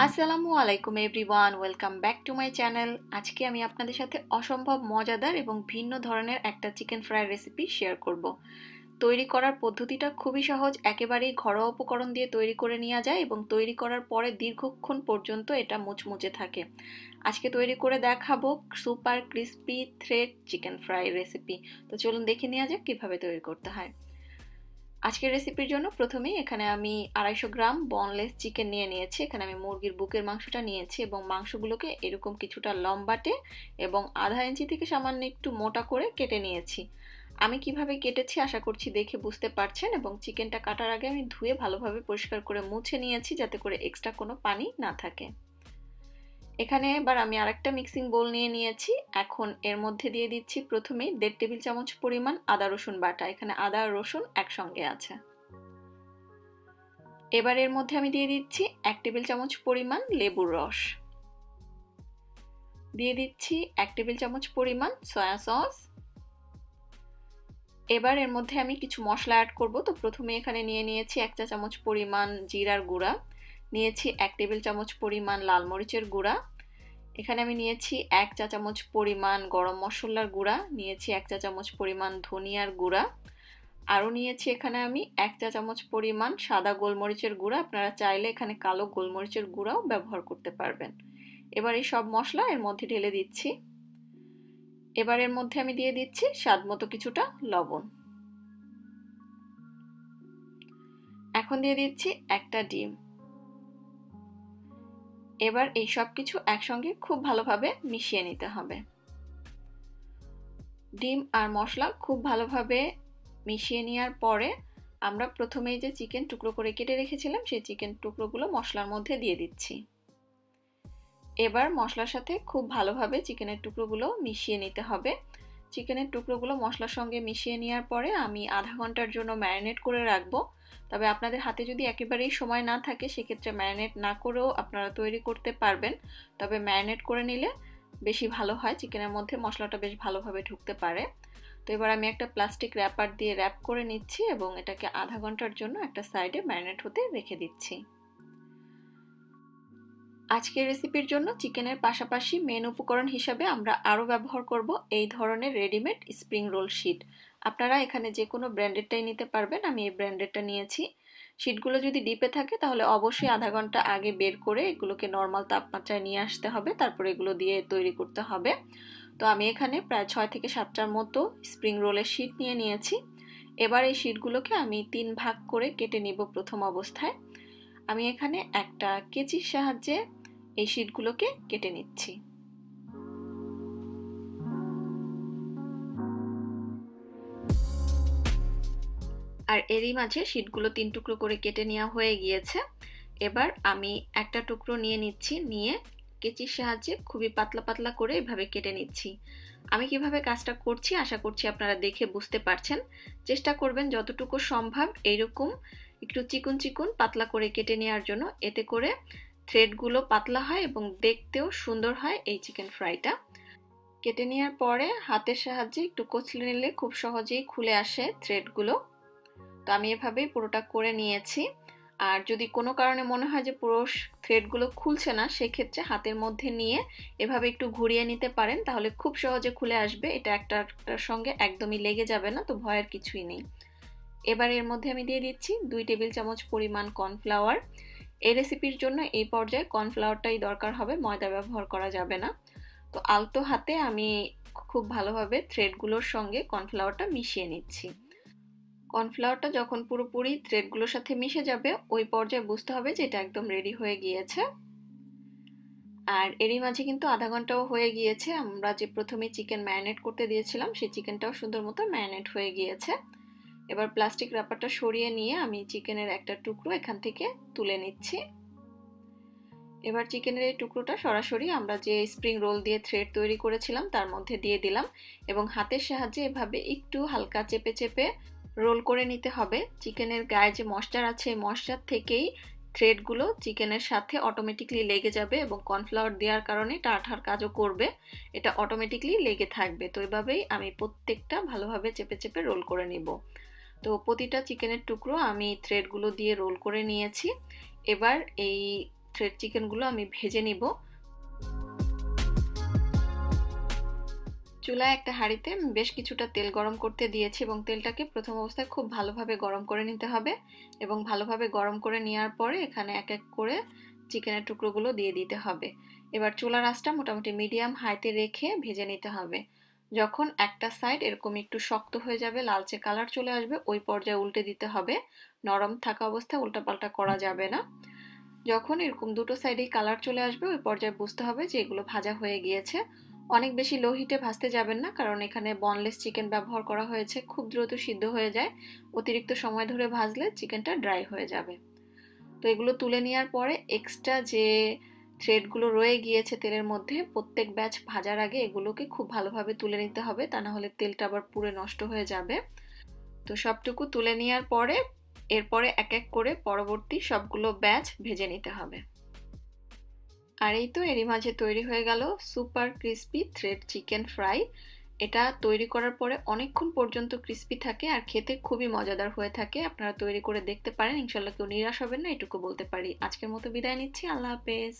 আসসালামু আলাইকুম everyone, welcome back to my channel. আজকে আমি আপনাদের সাথে অসম্ভব মজাদার এবং ভিন্ন ধরনের একটা চিকেন ফ্রাই রেসিপি শেয়ার করব। তৈরি করার পদ্ধতিটা খুবই সহজ, একেবারেই ঘরোয়া উপকরণ দিয়ে তৈরি করে নেওয়া যায় এবং তৈরি করার পরে দীর্ঘক্ষণ পর্যন্ত এটা মুচমুচে থাকে। আজকে তৈরি করে দেখাবো super crispy thread chicken fry recipe. তো চলুন দেখে নেওয়া যাক কীভাবে তৈরি করতে হয়। আজকের রেসিপির জন্য প্রথমেই এখানে আমি 250 গ্রাম বোনলেস চিকেন নিয়ে নিয়েছি। এখানে আমি মুরগির বুকের মাংসটা নিয়েছি এবং মাংসগুলোকে এরকম কিছুটা লম্বাটে এবং আধা ইঞ্চি থেকে সামান্য একটু মোটা করে কেটে নিয়েছি। আমি কিভাবে কেটেছি আশা করছি দেখে বুঝতে পারছেন, এবং চিকেনটা কাটার আগে আমি ধুয়ে ভালোভাবে পরিষ্কার করে মুছে নিয়েছি যাতে করে এক্সট্রা কোনো পানি না থাকে। এখানে এবার আমি আরেকটা মিক্সিং বোল নিয়ে নিয়েছি। এখন এর মধ্যে দিয়ে দিচ্ছি প্রথমেই 1.5 টেবিল চামচ পরিমাণ আদা রসুন বাটা। এখানে আদা আর রসুন একসঙ্গে আছে। এবার এর মধ্যে আমি দিয়ে দিচ্ছি 1 টেবিল চামচ পরিমাণ লেবুর রস, দিয়ে দিচ্ছি 1 টেবিল চামচ পরিমাণ সয়া সস। এবার এর মধ্যে আমি কিছু মশলা অ্যাড করব। তো প্রথমে এখানে নিয়ে নিয়েছি 1 চা চামচ পরিমাণ জিরার গুঁড়া, নিয়েছি 1 টেবিল চামচ পরিমাণ লাল মরিচের গুঁড়া, এখানে আমি নিয়েছি 1 চা চামচ পরিমাণ গরম মশলার গুঁড়া, নিয়েছি 1 চা চামচ পরিমাণ ধনিয়ার গুঁড়া, আরও নিয়েছি এখানে আমি 1 চা চামচ পরিমাণ সাদা গোলমরিচের গুঁড়া। আপনারা চাইলে এখানে কালো গোলমরিচের গুঁড়াও ব্যবহার করতে পারবেন। এবার এই সব মশলা এর মধ্যে ঢেলে দিচ্ছি। এবার এর মধ্যে আমি দিয়ে দিচ্ছি স্বাদমতো কিছুটা লবণ। এখন দিয়ে দিচ্ছি একটা ডিম। এবার এই সব কিছু একসঙ্গে খুব ভালোভাবে মিশিয়ে নিতে হবে। ডিম আর মশলা খুব ভালোভাবে মিশিয়ে নেওয়ার পরে আমরা প্রথমেই যে চিকেন টুকরো করে কেটে রেখেছিলাম সেই চিকেন টুকরোগুলো মশলার মধ্যে দিয়ে দিচ্ছি। এবার মশলার সাথে খুব ভালোভাবে চিকেনের টুকরোগুলো মিশিয়ে নিতে হবে। চিকেনের টুকরোগুলো মশলার সঙ্গে মিশিয়ে নেওয়ার পরে আমি আধা ঘন্টার জন্য ম্যারিনেট করে রাখবো। তবে আপনাদের হাতে যদি একেবারেই সময় না থাকে সেক্ষেত্রে ম্যারিনেট না করেও আপনারা তৈরি করতে পারবেন, তবে ম্যারিনেট করে নিলে বেশি ভালো হয়, চিকেনের মধ্যে মশলাটা বেশ ভালোভাবে ঢুকতে পারে। তো এবার আমি একটা প্লাস্টিক র্যাপার দিয়ে র্যাপ করে নিচ্ছি এবং এটাকে আধা ঘন্টার জন্য একটা সাইডে ম্যারিনেট হতে রেখে দিচ্ছি। আজকের রেসিপির জন্য চিকেনের পাশাপাশি মেন উপকরণ হিসাবে আমরা আরও ব্যবহার করব এই ধরনের রেডিমেড স্প্রিং রোল শিট। আপনারা এখানে যে কোনো ব্র্যান্ডেরটাই নিতে পারবেন, আমি এই ব্র্যান্ডেরটা নিয়েছি। শিটগুলো যদি ডিপে থাকে তাহলে অবশ্যই আধা ঘন্টা আগে বের করে এগুলোকে নর্মাল তাপমাত্রায় নিয়ে আসতে হবে, তারপরে এগুলো দিয়ে তৈরি করতে হবে। তো আমি এখানে প্রায় 6 থেকে 7টার মতো স্প্রিং রোলের শিট নিয়ে নিয়েছি। এবার এই শিটগুলোকে আমি 3 ভাগ করে কেটে নিব। প্রথম অবস্থায় আমি এখানে একটা কেচির সাহায্যে এই শিটগুলোকে কেটে নিচ্ছি। আর এরই মাঝে শিটগুলো 3 টুকরো করে কেটে নেওয়া হয়ে গিয়েছে। এবার আমি একটা টুকরো নিয়ে নিচ্ছি, নিয়ে কেচির সাহায্যে খুবই পাতলা পাতলা করে এভাবে কেটে নিচ্ছি। আমি কিভাবে কাজটা করছি আশা করছি আপনারা দেখে বুঝতে পারছেন। চেষ্টা করবেন যতটুকু সম্ভব এইরকম একটু চিকন চিকন পাতলা করে কেটে নেওয়ার জন্য, এতে করে থ্রেডগুলো পাতলা হয় এবং দেখতেও সুন্দর হয় এই চিকেন ফ্রাইটা। কেটে নেওয়ার পরে হাতের সাহায্যে একটু কচলে নিলে খুব সহজেই খুলে আসে থ্রেডগুলো। তো আমি এভাবেই পুরোটা করে নিয়েছি। আর যদি কোনো কারণে মনে হয় যে পুরো থ্রেডগুলো খুলছে না, সেক্ষেত্রে হাতের মধ্যে নিয়ে এভাবে একটু ঘুরিয়ে নিতে পারেন, তাহলে খুব সহজে খুলে আসবে। এটা একটার সঙ্গে একদমই লেগে যাবে না, তো ভয়ের কিছুই নেই। এবার এর মধ্যে আমি দিয়ে দিচ্ছি 2 টেবিল চামচ পরিমাণ কর্নফ্লাওয়ার। এই রেসিপির জন্য এই পর্যায়ে কর্নফ্লাওয়ারটাই দরকার হবে, ময়দা ব্যবহার করা যাবে না। তো আলতো হাতে আমি খুব ভালোভাবে থ্রেডগুলোর সঙ্গে কর্নফ্লাওয়ারটা মিশিয়ে নিচ্ছি। কর্নফ্লাওয়ারটা যখন পুরোপুরি থ্রেডগুলোর সাথে মিশে যাবে ওই পর্যায়ে বুঝতে হবে যে এটা একদম রেডি হয়ে গিয়েছে। আর এরই মাঝে কিন্তু আধা ঘন্টাও হয়ে গিয়েছে। আমরা যে প্রথমে চিকেন ম্যারিনেট করতে দিয়েছিলাম সেই চিকেনটাও সুন্দর মতো ম্যারিনেট হয়ে গিয়েছে। এবার প্লাস্টিক র্যাপারটা সরিয়ে নিয়ে আমি চিকেনের একটা টুকরো এখান থেকে তুলে নিচ্ছি। এবার চিকেনের এই টুকরোটা সরাসরি আমরা যে স্প্রিং রোল দিয়ে থ্রেড তৈরি করেছিলাম তার মধ্যে দিয়ে দিলাম এবং হাতের সাহায্যে এভাবে একটু হালকা চেপে চেপে রোল করে নিতে হবে। চিকেনের গায়ে যে ময়েশ্চার আছে এই ময়েশ্চার থেকেই থ্রেডগুলো চিকেনের সাথে অটোমেটিকলি লেগে যাবে এবং কর্নফ্লাওয়ার দেওয়ার কারণে এটা আঠার কাজও করবে, এটা অটোমেটিকলি লেগে থাকবে। তো এভাবেই আমি প্রত্যেকটা ভালোভাবে চেপে চেপে রোল করে নিব। তো প্রতিটা চিকেনের টুকরো আমি থ্রেডগুলো দিয়ে রোল করে নিয়েছি। এবার এই থ্রেড চিকেনগুলো আমি ভেজে নিব। চুলায় একটা হাঁড়িতে বেশ কিছুটা তেল গরম করতে দিয়েছি এবং তেলটাকে প্রথম অবস্থায় খুব ভালোভাবে গরম করে নিতে হবে এবং ভালোভাবে গরম করে নেওয়ার পরে এখানে এক এক করে চিকেনের টুকরোগুলো দিয়ে দিতে হবে। এবার চুলার আঁচটা মোটামুটি মিডিয়াম হাইতে রেখে ভেজে নিতে হবে। যখন একটা সাইড এরকম একটু শক্ত হয়ে যাবে, লালচে কালার চলে আসবে, ওই পর্যায়ে উল্টে দিতে হবে। নরম থাকা অবস্থায় উল্টাপাল্টা করা যাবে না। যখন এরকম দুটো সাইডেই কালার চলে আসবে, ওই পর্যায়ে বুঝতে হবে যে এগুলো ভাজা হয়ে গিয়েছে। অনেক বেশি লো হিটে ভাজতে যাবেন না, কারণ এখানে বনলেস চিকেন ব্যবহার করা হয়েছে, খুব দ্রুত সিদ্ধ হয়ে যায়। অতিরিক্ত সময় ধরে ভাজলে চিকেনটা ড্রাই হয়ে যাবে। তো এগুলো তুলে নেওয়ার পরে এক্সট্রা যে থ্রেডগুলো রয়ে গিয়েছে তেলের মধ্যে, প্রত্যেক ব্যাচ ভাজার আগে এগুলোকে খুব ভালোভাবে তুলে নিতে হবে, তা না হলে তেলটা আবার পুড়ে নষ্ট হয়ে যাবে। তো সবটুকু তুলে নেওয়ার পরে এরপরে এক এক করে পরবর্তী সবগুলো ব্যাচ ভেজে নিতে হবে। আর এই তো এরই মাঝে তৈরি হয়ে গেল super crispy thread chicken fry. এটা তৈরি করার পরে অনেকক্ষণ পর্যন্ত ক্রিস্পি থাকে আর খেতে খুবই মজাদার হয়ে থাকে। আপনারা তৈরি করে দেখতে পারেন, ইনশাল্লাহ কেউ নিরাশ হবেন না, এটুকু বলতে পারি। আজকের মতো বিদায় নিচ্ছি, আল্লাহ হাফেজ।